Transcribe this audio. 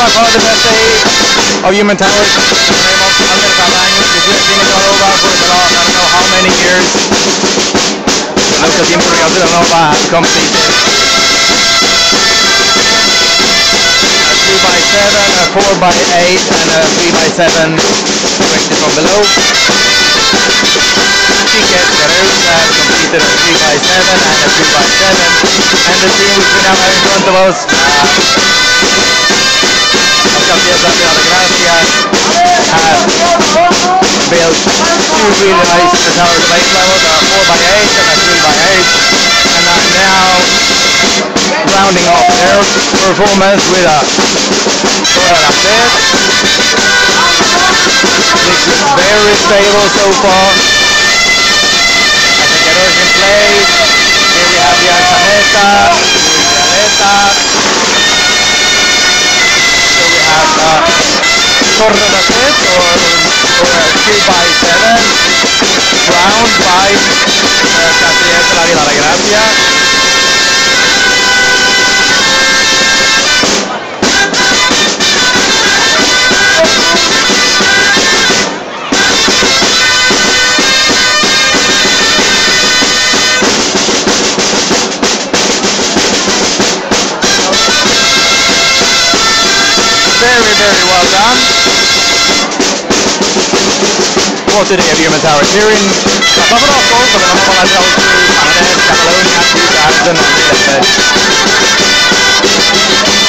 by far the best day of human towers. Vilanova for the last, I don't know how many years. The local inventory of Vilanova has completed a 2x7, a 4x8 and a 3x7 directed from below. Castellers has completed a 3x7 and a 2x7, and the team which we now have in front of us, Castellera and Gracia, has built two really nice towers base levels, a 4x8 and a 3x8, and are now rounding off their performance with a sort of bed, which is very stable so far. Castellers in place. Here we have Diada, Vialeta. So we have torre da set or a 2x7 round by Castellers de la Vila de Gràcia. Very well done. What today of human towers here in Catalan, of course, but I'm not allowed to Catalan, Catalonia, 2011.